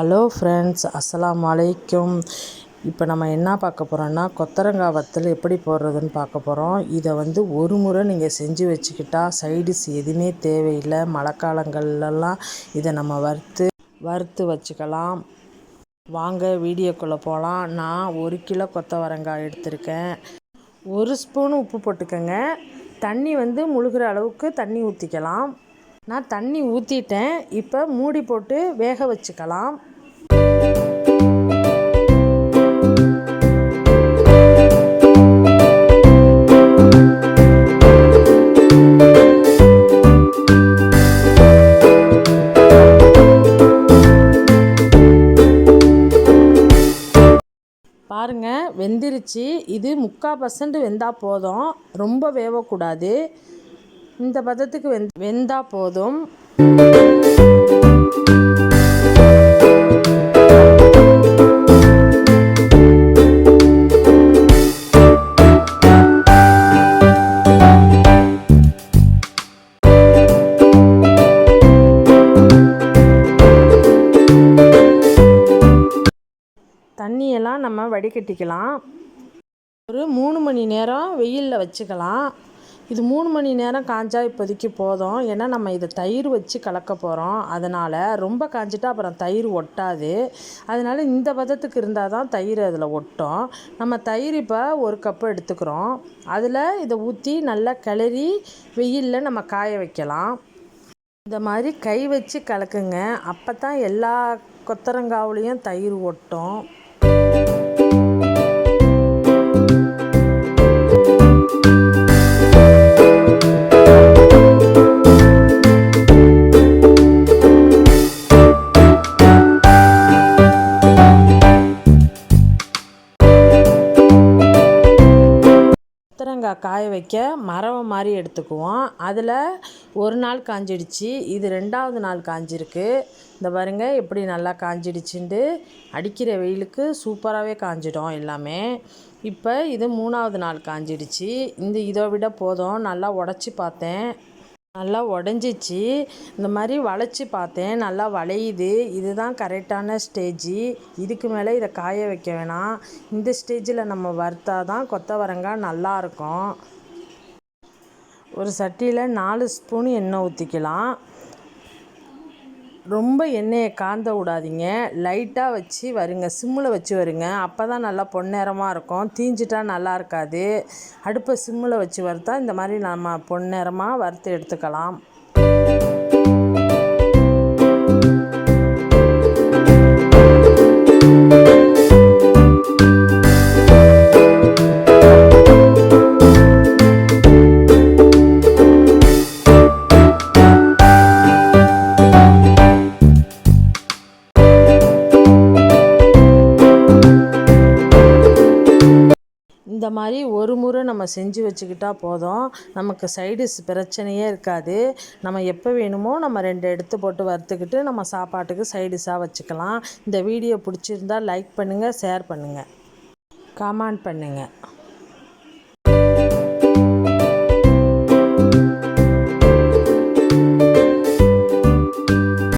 Hello friends, அஸ்ஸலாமு அலைக்கும். இப்போ நம்ம என்ன பார்க்க போகிறோன்னா, கொத்தவரங்காய் வத்தல் எப்படி போடுறதுன்னு பார்க்க போகிறோம். இதை ஒரு முறை நீங்கள் செஞ்சு வச்சுக்கிட்டா சைடிஷ் எதுவுமே தேவையில்லை. மழைக்காலங்கள்லாம் இதை நம்ம வறுத்து வச்சுக்கலாம். வாங்க வீடியோக்குள்ளே போகலாம். நான் 1 கிலோ கொத்தவரங்காய் எடுத்திருக்கேன். 1 ஸ்பூன் உப்பு போட்டுக்கோங்க. தண்ணி முழுகிற அளவுக்கு தண்ணி ஊற்றிக்கலாம். நான் தண்ணி ஊற்றிட்டேன். இப்போ மூடி போட்டு வேக வச்சுக்கலாம். பாருங்கள், வெந்துருச்சு. இது 3/4% வெந்தால் போதும், ரொம்ப வேகக்கூடாது. இந்த பதத்துக்கு வெந்தால் போதும். தண்ணியெல்லாம் நம்ம வடிகட்டிக்கலாம். ஒரு 3 மணி நேரம் வெயிலில் வச்சுக்கலாம். இது 3 மணி நேரம் காஞ்சா இப்போதைக்கு போதும். ஏன்னா நம்ம இதை தயிர் வச்சு கலக்க போகிறோம். அதனால் ரொம்ப காஞ்சிட்டா அப்புறம் தயிர் ஒட்டாது. அதனால் இந்த பதத்துக்கு இருந்தால் தான் தயிர் அதில் ஒட்டும். நம்ம தயிர் இப்போ 1 கப்பு எடுத்துக்கிறோம். அதில் இதை ஊற்றி நல்லா கிளறி வெயிலில் நம்ம காய வைக்கலாம். இந்த மாதிரி கை வச்சு கலக்குங்க. அப்போ தான் எல்லா கொத்தவரங்காவுலேயும் தயிர் ஒட்டும். கொத்தவரங்காய் காய வைக்க மரவை மாதிரி எடுத்துக்குவோம். அதில் 1 நாள் காஞ்சிடுச்சு. இது 2வது நாள் காஞ்சிருக்கு. இந்த பாருங்கள் எப்படி நல்லா காஞ்சிடுச்சுண்டு. அடிக்கிற வெயிலுக்கு சூப்பராகவே காஞ்சிடும் எல்லாமே. இப்போ இது 3வது நாள் காஞ்சிடுச்சு. இதை விட போதும். நல்லா உடச்சி பார்த்தேன், நல்லா உடஞ்சிச்சு. இந்த மாதிரி வளைச்சி பார்த்தேன், நல்லா வளையுது. இதுதான் கரெக்டான ஸ்டேஜி. இதுக்கு மேலே இதை காய வைக்க வேணாம். இந்த ஸ்டேஜில் நம்ம வறுத்தா தான் கொத்தவரங்காய் நல்லாயிருக்கும். ஒரு சட்டியில் 4 ஸ்பூன் எண்ணெய் ஊற்றிக்கலாம். ரொம்ப எண்ணெயை காந்த விடாதீங்க. லைட்டாக வச்சு வருங்க, சிம்மில் வச்சு வருங்க. அப்போ தான் நல்லா பொன்னிறமாக இருக்கும். தீஞ்சிட்டா நல்லா இருக்காது. அடுப்பை சிம்மில் வச்சு வறுத்தா இந்த மாதிரி நம்ம பொன்னிறமாக வறுத்து எடுத்துக்கலாம். இந்த மாதிரி ஒரு முறை நம்ம செஞ்சு வச்சுக்கிட்டா போதும். நமக்கு சைடிஷ் பிரச்சனையே இருக்காது. நம்ம எப்போ வேணுமோ நம்ம 2 எடுத்து போட்டு வறுத்துக்கிட்டு நம்ம சாப்பாட்டுக்கு சைடிஷாக வச்சுக்கலாம். இந்த வீடியோ பிடிச்சிருந்தால் லைக் பண்ணுங்கள், ஷேர் பண்ணுங்கள், கமெண்ட் பண்ணுங்கள்.